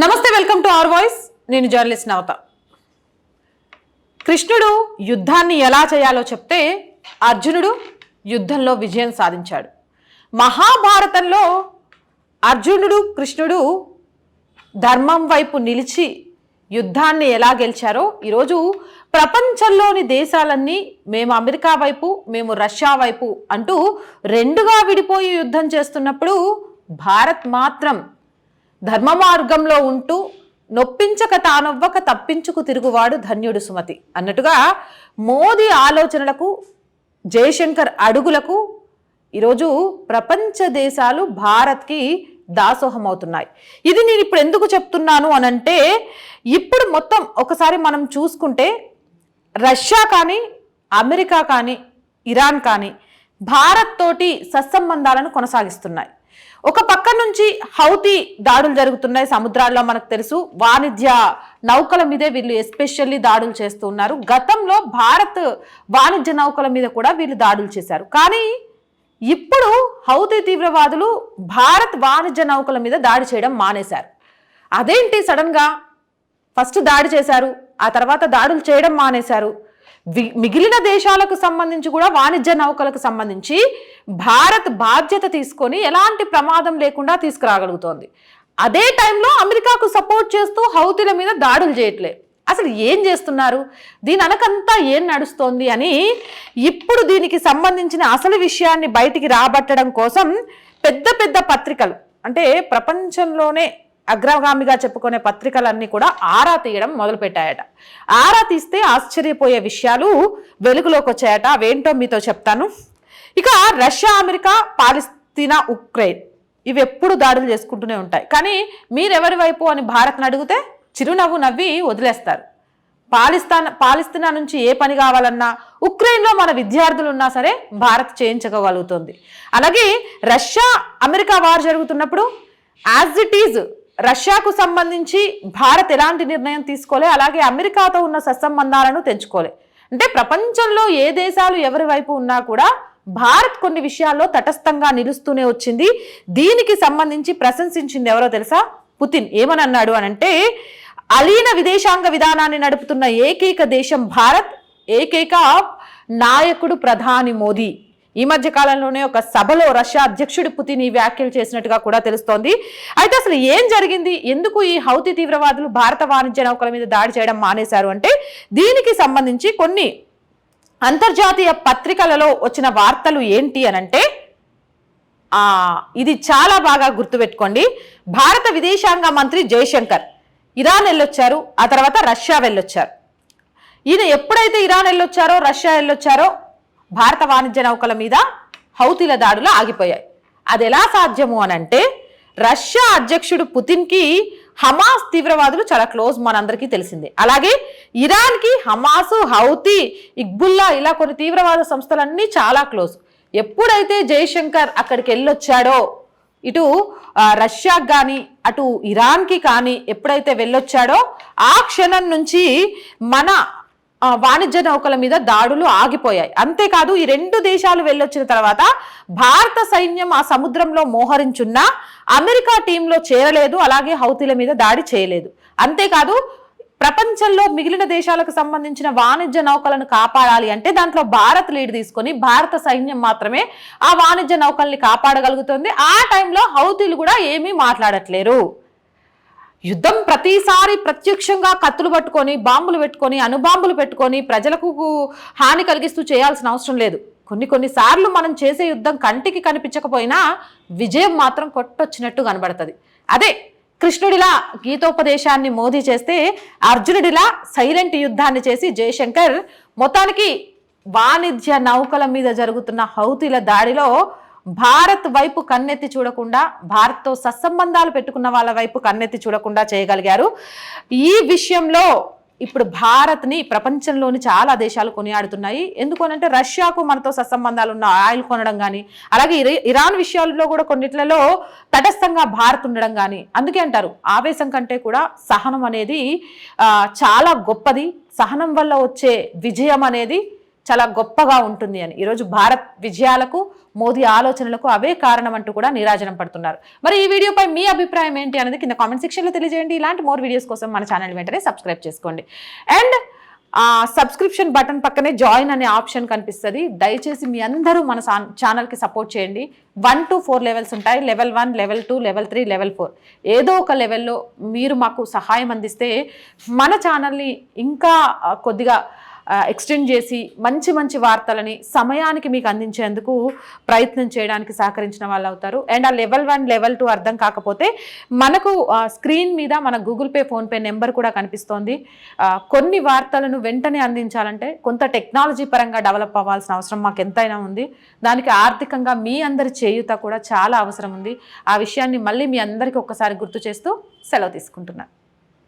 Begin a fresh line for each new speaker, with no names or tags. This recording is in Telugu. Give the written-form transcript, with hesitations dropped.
నమస్తే, వెల్కమ్ టు అవర్ వాయిస్. నేను జర్నలిస్ట్ నవత. కృష్ణుడు యుద్ధాన్ని ఎలా చేయాలో చెప్తే అర్జునుడు యుద్ధంలో విజయం సాధించాడు. మహాభారతంలో అర్జునుడు కృష్ణుడు ధర్మం వైపు నిలిచి యుద్ధాన్ని ఎలా గెలిచారో ఈరోజు ప్రపంచంలోని దేశాలన్నీ మేము అమెరికా వైపు, మేము రష్యా వైపు అంటూ రెండుగా విడిపోయి యుద్ధం చేస్తున్నప్పుడు భారత్ మాత్రం ధర్మ మార్గంలో ఉంటూ నొప్పించక తానొవ్వక తప్పించుకు తిరుగువాడు ధన్యుడు సుమతి అన్నట్టుగా మోదీ ఆలోచనలకు, జయశంకర్ అడుగులకు ఈరోజు ప్రపంచ దేశాలు భారత్కి దాసోహం అవుతున్నాయి. ఇది నేను ఇప్పుడు ఎందుకు చెప్తున్నాను అనంటే, ఇప్పుడు మొత్తం ఒకసారి మనం చూసుకుంటే రష్యా కానీ, అమెరికా కానీ, ఇరాన్ కానీ భారత్ తోటి సత్సంబంధాలను కొనసాగిస్తున్నాయి. ఒక పక్క నుంచి హౌతీ దాడులు జరుగుతున్నాయి సముద్రాల్లో, మనకు తెలుసు. వాణిజ్య నౌకల మీదే వీళ్ళు ఎస్పెషల్లీ దాడులు చేస్తూ ఉన్నారు. గతంలో భారత్ వాణిజ్య నౌకల మీద కూడా వీళ్ళు దాడులు చేశారు. కానీ ఇప్పుడు హౌతీ తీవ్రవాదులు భారత్ వాణిజ్య నౌకల మీద దాడి చేయడం మానేశారు. అదేంటి సడన్గా ఫస్ట్ దాడి చేశారు, ఆ తర్వాత దాడులు చేయడం మానేశారు. మిగిలిన దేశాలకు సంబంధించి కూడా వాణిజ్య నౌకలకు సంబంధించి భారత్ బాధ్యత తీసుకొని ఎలాంటి ప్రమాదం లేకుండా తీసుకురాగలుగుతోంది. అదే టైంలో అమెరికాకు సపోర్ట్ చేస్తూ హౌతీల మీద దాడులు చేయట్లే. అసలు ఏం చేస్తున్నారు, దీని అనకంతా ఏం నడుస్తోంది అని ఇప్పుడు దీనికి సంబంధించిన అసలు విషయాన్ని బయటికి రాబట్టడం కోసం పెద్ద పెద్ద పత్రికలు, అంటే ప్రపంచంలోనే అగ్రగామిగా చెప్పుకునే పత్రికలన్నీ కూడా ఆరా తీయడం మొదలుపెట్టాయట. ఆరా తీస్తే ఆశ్చర్యపోయే విషయాలు వెలుగులోకి వచ్చాయట. అవేంటో మీతో చెప్తాను. ఇక రష్యా, అమెరికా, పాలస్తీనా, ఉక్రెయిన్ ఇవి ఎప్పుడు దాడులు చేసుకుంటూనే ఉంటాయి. కానీ మీరెవరి వైపు అని భారత్ని అడిగితే చిరునవ్వు నవ్వి వదిలేస్తారు. పాలస్తీనా నుంచి ఏ పని కావాలన్నా, ఉక్రెయిన్లో మన విద్యార్థులు ఉన్నా సరే భారత్ చేయించగలుగుతుంది. అలాగే రష్యా, అమెరికా వార్ జరుగుతున్నప్పుడు యాజ్ ఇట్ ఈజ్ రష్యాకు సంబంధించి భారత్ ఎలాంటి నిర్ణయం తీసుకోలే, అలాగే అమెరికాతో ఉన్న సత్సంబంధాలను తెంచుకోలే. అంటే ప్రపంచంలో ఏ దేశాలు ఎవరి వైపు ఉన్నా కూడా భారత్ కొన్ని విషయాల్లో తటస్థంగా నిలుస్తూనే వచ్చింది. దీనికి సంబంధించి ప్రశంసించింది ఎవరో తెలుసా? పుతిన్. ఏమని అన్నాడు అనంటే, అలీన విదేశాంగ విధానాన్ని నడుపుతున్న ఏకైక దేశం భారత్, ఏకైక నాయకుడు ప్రధాని మోదీ. ఈ మధ్య కాలంలోనే ఒక సభలో రష్యా అధ్యక్షుడు పుతిన్ ఈ వ్యాఖ్యలు చేసినట్టుగా కూడా తెలుస్తోంది. అయితే అసలు ఏం జరిగింది, ఎందుకు ఈ హౌతీ తీవ్రవాదులు భారత వాణిజ్య నౌకల మీద దాడి చేయడం మానేశారు అంటే, దీనికి సంబంధించి కొన్ని అంతర్జాతీయ పత్రికలలో వచ్చిన వార్తలు ఏంటి అనంటే, ఇది చాలా బాగా గుర్తుపెట్టుకోండి. భారత విదేశాంగ మంత్రి జయశంకర్ ఇరాన్ వెళ్ళొచ్చారు, ఆ తర్వాత రష్యా వెళ్ళొచ్చారు. ఈయన ఎప్పుడైతే ఇరాన్ వెళ్ళొచ్చారో, రష్యా వెళ్ళొచ్చారో భారత వాణిజ్య నౌకల మీద హౌతీల దాడులు ఆగిపోయాయి. అది ఎలా సాధ్యము అనంటే, రష్యా అధ్యక్షుడు పుతిన్కి హమాస్ తీవ్రవాదులు చాలా క్లోజ్, మనందరికీ తెలిసిందే. అలాగే ఇరాన్కి హమాసు, హౌతీ, ఇగ్బుల్లా ఇలా కొన్ని తీవ్రవాద సంస్థలన్నీ చాలా క్లోజ్. ఎప్పుడైతే జయశంకర్ అక్కడికి వెళ్ళొచ్చాడో, ఇటు రష్యాకి కానీ అటు ఇరాన్కి కానీ ఎప్పుడైతే వెళ్ళొచ్చాడో, ఆ క్షణం నుంచి మన వాణిజ్య నౌకల మీద దాడులు ఆగిపోయాయి. అంతేకాదు, ఈ రెండు దేశాలు వెళ్ళొచ్చిన తర్వాత భారత సైన్యం ఆ సముద్రంలో మోహరించున్నా అమెరికా టీంలో చేరలేదు, అలాగే హౌతీల మీద దాడి చేయలేదు. అంతేకాదు, ప్రపంచంలో మిగిలిన దేశాలకు సంబంధించిన వాణిజ్య నౌకలను కాపాడాలి అంటే దాంట్లో భారత్ లీడ్ తీసుకొని భారత సైన్యం మాత్రమే ఆ వాణిజ్య నౌకల్ని కాపాడగలుగుతుంది. ఆ టైంలో హౌతీలు కూడా ఏమీ మాట్లాడట్లేరు. యుద్ధం ప్రతిసారి ప్రత్యక్షంగా కత్తులు పట్టుకొని, బాంబులు పెట్టుకొని, అణుబాంబులు పెట్టుకొని ప్రజలకు హాని కలిగిస్తూ చేయాల్సిన అవసరం లేదు. కొన్నిసార్లు మనం చేసే యుద్ధం కంటికి కనిపించకపోయినా విజయం మాత్రం కొట్టొచ్చినట్టు కనబడుతుంది. అదే కృష్ణుడిలా గీతోపదేశాన్ని మోదీ చేస్తే, అర్జునుడిలా సైలెంట్ యుద్ధాన్ని చేసి జయశంకర్ మొత్తానికి వాణిజ్య నౌకల మీద జరుగుతున్న హౌతీల దాడిలో భారత్ వైపు కన్నెత్తి చూడకుండా, భారత్తో సత్సంబంధాలు పెట్టుకున్న వాళ్ళ వైపు కన్నెత్తి చూడకుండా చేయగలిగారు. ఈ విషయంలో ఇప్పుడు భారత్ని ప్రపంచంలోని చాలా దేశాలు కొనియాడుతున్నాయి. ఎందుకు అనంటే, రష్యాకు మనతో సత్సంబంధాలు ఉన్న ఆయిల్ కొనడం కానీ, అలాగే ఇరాన్ విషయాల్లో కూడా కొన్నిట్లలో తటస్థంగా భారత్ ఉండడం కానీ. అందుకే అంటారు, ఆవేశం కంటే కూడా సహనం అనేది చాలా గొప్పది. సహనం వల్ల వచ్చే విజయం అనేది చాలా గొప్పగా ఉంటుంది అని. ఈరోజు భారత్ విజయాలకు మోదీ ఆలోచనలకు అవే కారణం అంటూ కూడా నీరాజనం పడుతున్నారు. మరి ఈ వీడియోపై మీ అభిప్రాయం ఏంటి అనేది కింద కామెంట్ సెక్షన్లో తెలియజేయండి. ఇలాంటి మోర్ వీడియోస్ కోసం మన ఛానల్ వెంటనే సబ్స్క్రైబ్ చేసుకోండి. అండ్ సబ్స్క్రిప్షన్ బటన్ పక్కనే జాయిన్ అనే ఆప్షన్ కనిపిస్తుంది. దయచేసి మీ అందరూ మన ఛానల్కి సపోర్ట్ చేయండి. 1 to 4 లెవెల్స్ ఉంటాయి. లెవెల్ 1, లెవెల్ 2, లెవెల్ 3, లెవెల్ 4 ఏదో ఒక లెవెల్లో మీరు మాకు సహాయం అందిస్తే మన ఛానల్ని ఇంకా కొద్దిగా ఎక్స్టెండ్ చేసి మంచి మంచి వార్తలని సమయానికి మీకు అందించేందుకు ప్రయత్నం చేయడానికి సహకరించిన వాళ్ళు అవుతారు. అండ్ ఆ లెవెల్ 1, లెవెల్ 2 అర్థం కాకపోతే మనకు స్క్రీన్ మీద మన గూగుల్ పే, ఫోన్పే నెంబర్ కూడా కనిపిస్తోంది. కొన్ని వార్తలను వెంటనే అందించాలంటే కొంత టెక్నాలజీ పరంగా డెవలప్ అవ్వాల్సిన అవసరం మాకు ఎంతైనా ఉంది. దానికి ఆర్థికంగా మీ అందరి చేయూత కూడా చాలా అవసరం ఉంది. ఆ విషయాన్ని మళ్ళీ మీ అందరికీ ఒక్కసారి గుర్తు చేస్తూ సెలవు తీసుకుంటున్నాను.